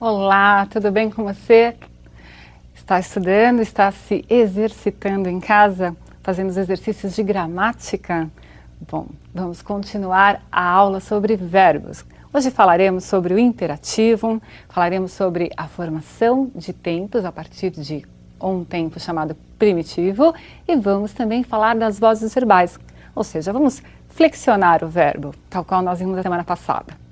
Olá, tudo bem com você? Está estudando, está se exercitando em casa, fazendo os exercícios de gramática? Bom, vamos continuar a aula sobre verbos. Hoje falaremos sobre o imperativo, falaremos sobre a formação de tempos a partir de um tempo chamado primitivo e vamos também falar das vozes verbais, ou seja, vamos flexionar o verbo, tal qual nós vimos na semana passada.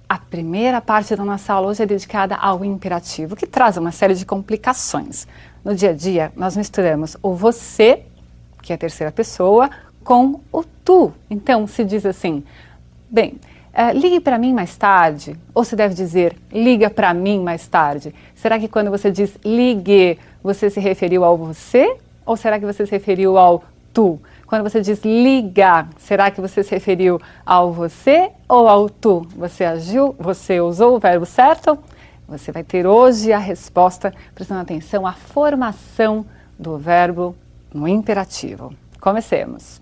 A primeira parte da nossa aula hoje é dedicada ao imperativo, que traz uma série de complicações. No dia a dia, nós misturamos o você, que é a terceira pessoa, com o tu. Então, se diz assim, bem, ligue para mim mais tarde, ou se deve dizer, liga para mim mais tarde. Será que quando você diz ligue, você se referiu ao você, ou será que você se referiu ao tu? Quando você diz liga, será que você se referiu ao você ou ao tu? Você usou o verbo certo? Você vai ter hoje a resposta, prestando atenção à formação do verbo no imperativo. Comecemos.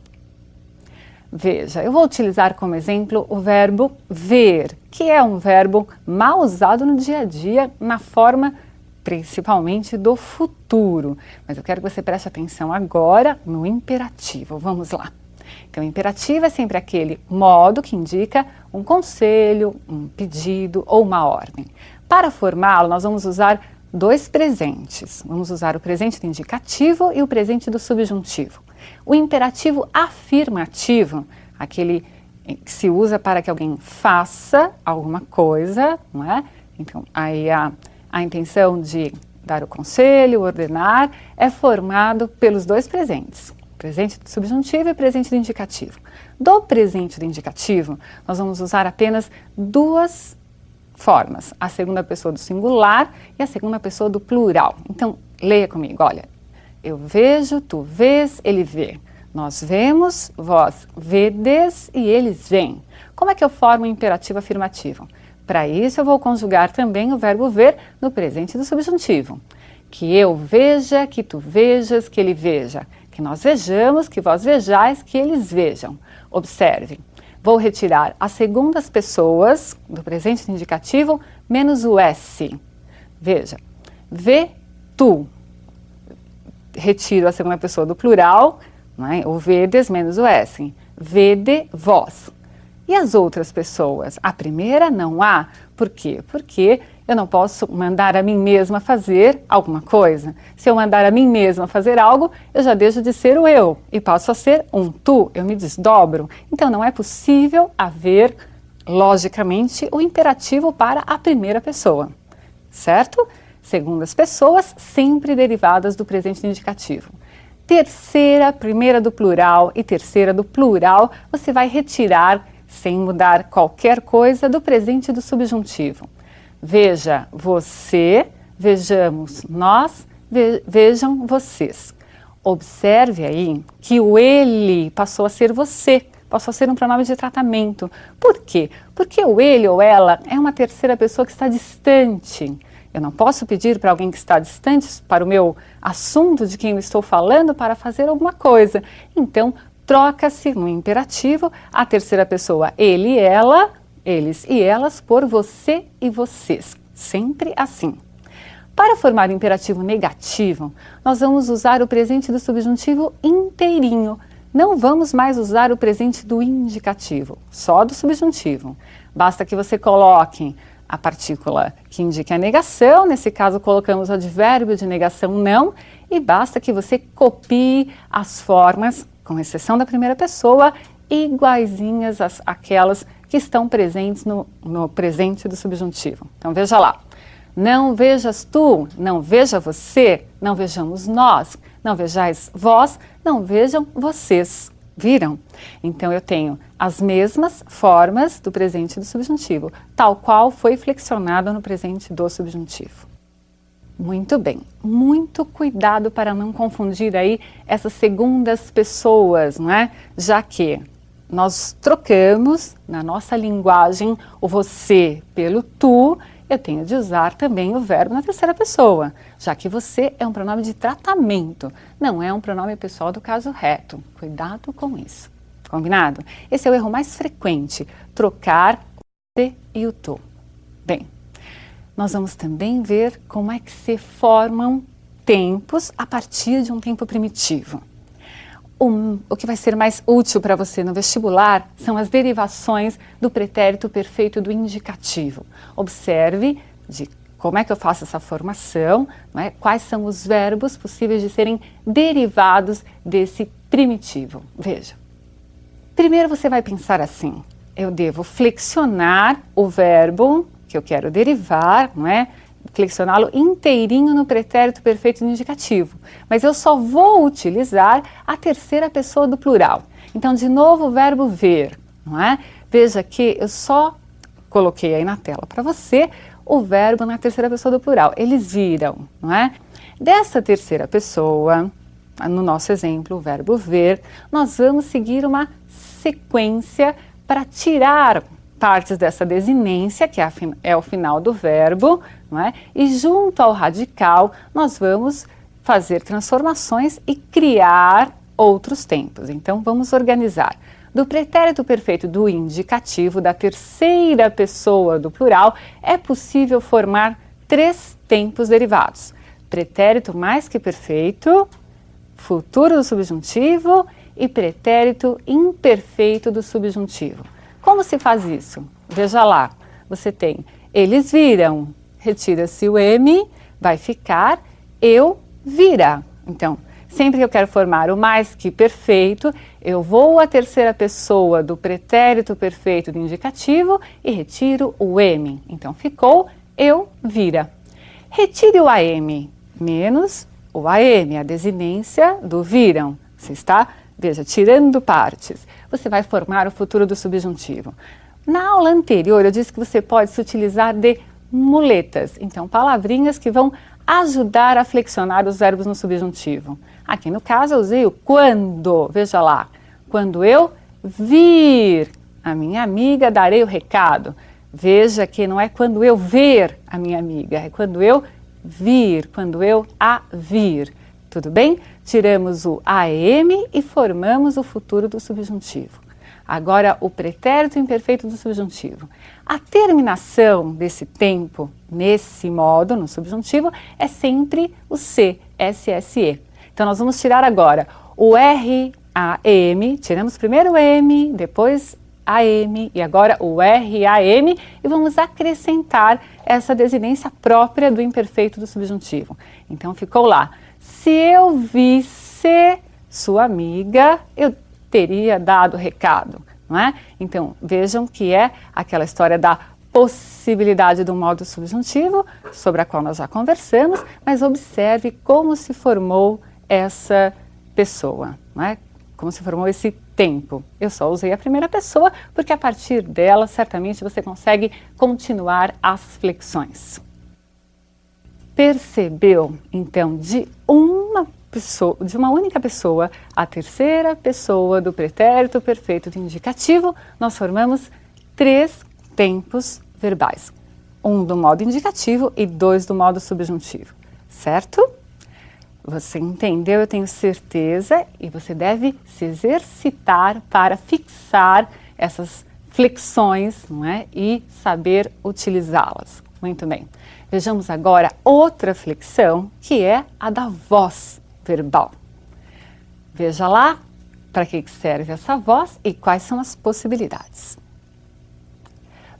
Veja, eu vou utilizar como exemplo o verbo ver, que é um verbo mal usado no dia a dia, na forma principalmente do futuro. Mas eu quero que você preste atenção agora no imperativo. Vamos lá. Então, o imperativo é sempre aquele modo que indica um conselho, um pedido ou uma ordem. Para formá-lo, nós vamos usar dois presentes. Vamos usar o presente do indicativo e o presente do subjuntivo. O imperativo afirmativo, aquele que se usa para que alguém faça alguma coisa, não é? Então, aí a intenção de dar o conselho, ordenar, é formado pelos dois presentes, presente do subjuntivo e presente do indicativo. Do presente do indicativo, nós vamos usar apenas duas formas, a segunda pessoa do singular e a segunda pessoa do plural. Então, leia comigo, olha, eu vejo, tu vês, ele vê. Nós vemos, vós vedes e eles veem. Como é que eu formo o imperativo afirmativo? Para isso, eu vou conjugar também o verbo ver no presente do subjuntivo. Que eu veja, que tu vejas, que ele veja. Que nós vejamos, que vós vejais, que eles vejam. Observe, vou retirar as segundas pessoas do presente do indicativo menos o S. Veja, vê tu. Retiro a segunda pessoa do plural, não é? O vedes menos o S. Vede vós. E as outras pessoas? A primeira não há. Por quê? Porque eu não posso mandar a mim mesma fazer alguma coisa. Se eu mandar a mim mesma fazer algo, eu já deixo de ser o eu e passo a ser um tu, eu me desdobro. Então não é possível haver, logicamente, o imperativo para a primeira pessoa, certo? Segundas pessoas, sempre derivadas do presente indicativo. Terceira, primeira do plural e terceira do plural, você vai retirar sem mudar qualquer coisa do presente do subjuntivo. Veja você, vejamos nós, vejam vocês. Observe aí que o ele passou a ser você, passou a ser um pronome de tratamento. Por quê? Porque o ele ou ela é uma terceira pessoa que está distante. Eu não posso pedir para alguém que está distante, para o meu assunto de quem eu estou falando, para fazer alguma coisa. Então, troca-se no imperativo a terceira pessoa ele e ela, eles e elas, por você e vocês. Sempre assim. Para formar o imperativo negativo, nós vamos usar o presente do subjuntivo inteirinho. Não vamos mais usar o presente do indicativo, só do subjuntivo. Basta que você coloque a partícula que indica a negação, nesse caso colocamos o advérbio de negação não, e basta que você copie as formas, com exceção da primeira pessoa, iguaizinhas àquelas que estão presentes no presente do subjuntivo. Então veja lá, não vejas tu, não veja você, não vejamos nós, não vejais vós, não vejam vocês. Viram? Então eu tenho as mesmas formas do presente do subjuntivo, tal qual foi flexionado no presente do subjuntivo. Muito bem, muito cuidado para não confundir aí essas segundas pessoas, não é? Já que nós trocamos na nossa linguagem o você pelo tu, eu tenho de usar também o verbo na terceira pessoa, já que você é um pronome de tratamento, não é um pronome pessoal do caso reto. Cuidado com isso. Combinado? Esse é o erro mais frequente, trocar o você e o tu. Bem, nós vamos também ver como é que se formam tempos a partir de um tempo primitivo. O que vai ser mais útil para você no vestibular são as derivações do pretérito perfeito do indicativo. Observe como é que eu faço essa formação, não é? Quais são os verbos possíveis de serem derivados desse primitivo. Veja, primeiro você vai pensar assim: eu devo flexionar o verbo que eu quero derivar, não é? Flexioná-lo inteirinho no pretérito perfeito do indicativo, mas eu só vou utilizar a terceira pessoa do plural. Então, de novo, o verbo ver, não é? Veja que eu só coloquei aí na tela para você o verbo na terceira pessoa do plural. Eles viram, não é? Dessa terceira pessoa, no nosso exemplo, o verbo ver, nós vamos seguir uma sequência para tirar partes dessa desinência, que é o final do verbo, não é? E junto ao radical, nós vamos fazer transformações e criar outros tempos. Então, vamos organizar. Do pretérito perfeito do indicativo, da terceira pessoa do plural, é possível formar 3 tempos derivados. Pretérito mais que perfeito, futuro do subjuntivo e pretérito imperfeito do subjuntivo. Como se faz isso? Veja lá, você tem eles viram, retira-se o M, vai ficar eu vira. Então, sempre que eu quero formar o mais que perfeito, eu vou à terceira pessoa do pretérito perfeito do indicativo e retiro o M. Então, ficou eu vira. Retire o AM menos o AM, a desinência do viram. Você está, veja, tirando partes. Você vai formar o futuro do subjuntivo. Na aula anterior, eu disse que você pode se utilizar de muletas. Então, palavrinhas que vão ajudar a flexionar os verbos no subjuntivo. Aqui no caso, eu usei o quando. Veja lá. Quando eu vir a minha amiga, darei o recado. Veja que não é quando eu ver a minha amiga, é quando eu vir, quando eu a vir. Tudo bem? Tiramos o AM e formamos o futuro do subjuntivo. Agora, o pretérito imperfeito do subjuntivo. A terminação desse tempo, nesse modo, no subjuntivo, é sempre o C, SSE. Então, nós vamos tirar agora o RAM, tiramos primeiro o M, depois AM e agora o RAM e vamos acrescentar essa desinência própria do imperfeito do subjuntivo. Então, ficou lá. Se eu visse sua amiga, eu teria dado recado, não é? Então, vejam que é aquela história da possibilidade do modo subjuntivo, sobre a qual nós já conversamos, mas observe como se formou essa pessoa, não é? Como se formou esse tempo. Eu só usei a primeira pessoa, porque a partir dela, certamente, você consegue continuar as flexões. Percebeu, então, de uma única pessoa, a terceira pessoa do pretérito perfeito do indicativo, nós formamos 3 tempos verbais. 1 do modo indicativo e 2 do modo subjuntivo, certo? Você entendeu, eu tenho certeza, e você deve se exercitar para fixar essas flexões, não é? E saber utilizá-las. Muito bem. Vejamos agora outra flexão, que é a da voz verbal. Veja lá para que serve essa voz e quais são as possibilidades.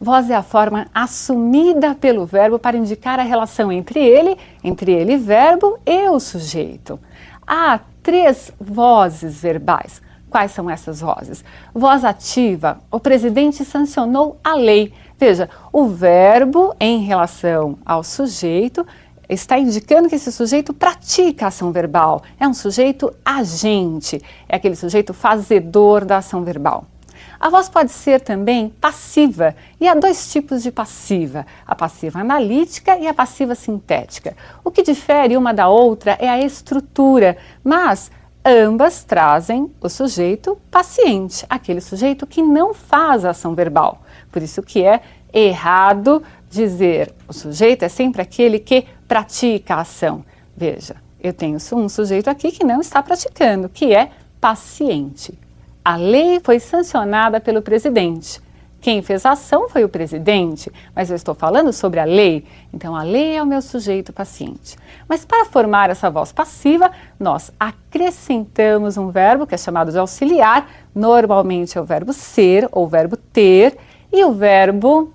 Voz é a forma assumida pelo verbo para indicar a relação entre ele, verbo, e o sujeito. Há 3 vozes verbais. Quais são essas vozes? Voz ativa, o presidente sancionou a lei. Veja, o verbo em relação ao sujeito está indicando que esse sujeito pratica a ação verbal. É um sujeito agente, é aquele sujeito fazedor da ação verbal. A voz pode ser também passiva, e há 2 tipos de passiva, a passiva analítica e a passiva sintética. O que difere uma da outra é a estrutura, mas ambas trazem o sujeito paciente, aquele sujeito que não faz a ação verbal. Por isso que é errado dizer o sujeito é sempre aquele que pratica a ação. Veja, eu tenho um sujeito aqui que não está praticando, que é paciente. A lei foi sancionada pelo presidente. Quem fez a ação foi o presidente, mas eu estou falando sobre a lei. Então, a lei é o meu sujeito paciente. Mas para formar essa voz passiva, nós acrescentamos um verbo que é chamado de auxiliar. Normalmente é o verbo ser ou o verbo ter. E o verbo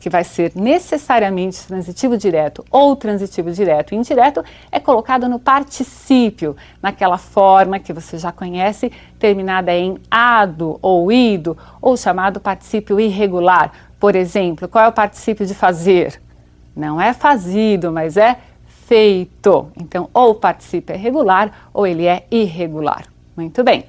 que vai ser necessariamente transitivo direto ou transitivo direto e indireto, é colocado no particípio, naquela forma que você já conhece, terminada em ado ou ido, ou chamado particípio irregular. Por exemplo, qual é o particípio de fazer? Não é fazido, mas é feito. Então, ou o particípio é regular ou ele é irregular. Muito bem.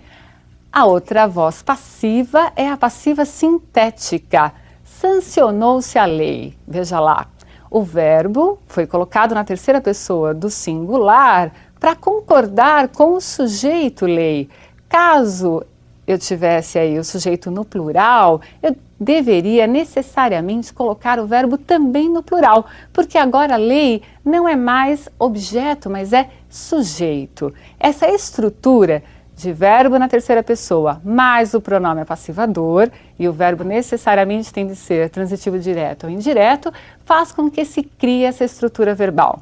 A outra voz passiva é a passiva sintética. Sancionou-se a lei. Veja lá, o verbo foi colocado na terceira pessoa do singular para concordar com o sujeito lei. Caso eu tivesse aí o sujeito no plural, eu deveria necessariamente colocar o verbo também no plural, porque agora a lei não é mais objeto, mas é sujeito. Essa estrutura de verbo na terceira pessoa, mais o pronome passivador, e o verbo necessariamente tem de ser transitivo direto ou indireto, faz com que se crie essa estrutura verbal.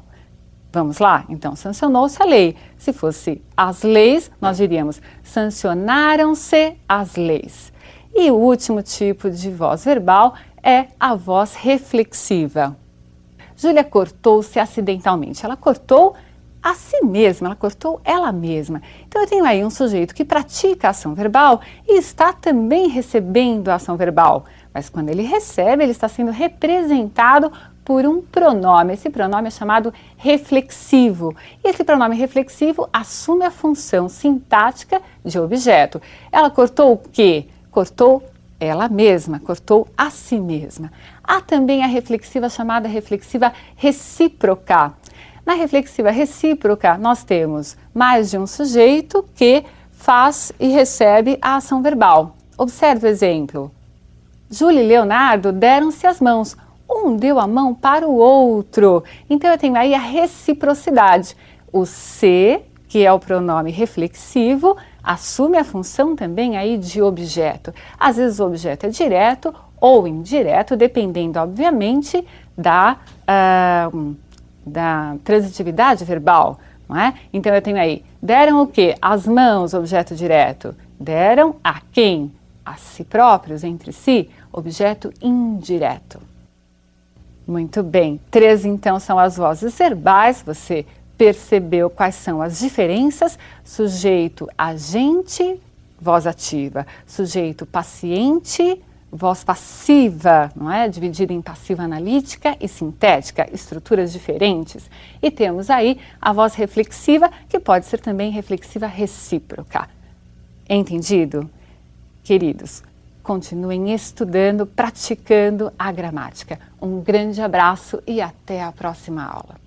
Vamos lá? Então, sancionou-se a lei. Se fosse as leis, nós diríamos sancionaram-se as leis. E o último tipo de voz verbal é a voz reflexiva. Júlia cortou-se acidentalmente. Ela cortou a si mesma, ela cortou ela mesma. Então eu tenho aí um sujeito que pratica a ação verbal e está também recebendo a ação verbal. Mas quando ele recebe, ele está sendo representado por um pronome. Esse pronome é chamado reflexivo. E esse pronome reflexivo assume a função sintática de objeto. Ela cortou o quê? Cortou ela mesma, cortou a si mesma. Há também a reflexiva chamada reflexiva recíproca. Na reflexiva recíproca, nós temos mais de um sujeito que faz e recebe a ação verbal. Observe o exemplo. Júlia e Leonardo deram-se as mãos. Um deu a mão para o outro. Então, eu tenho aí a reciprocidade. O se, que é o pronome reflexivo, assume a função também aí de objeto. Às vezes o objeto é direto ou indireto, dependendo, obviamente, da transitividade verbal, não é? Então eu tenho aí, deram o quê? As mãos, objeto direto. Deram a quem? A si próprios, entre si, objeto indireto. Muito bem. 3 então são as vozes verbais, você percebeu quais são as diferenças? Sujeito agente, voz ativa. Sujeito paciente, voz passiva, não é? Dividida em passiva analítica e sintética, estruturas diferentes. E temos aí a voz reflexiva, que pode ser também reflexiva recíproca. Entendido? Queridos, continuem estudando, praticando a gramática. Um grande abraço e até a próxima aula.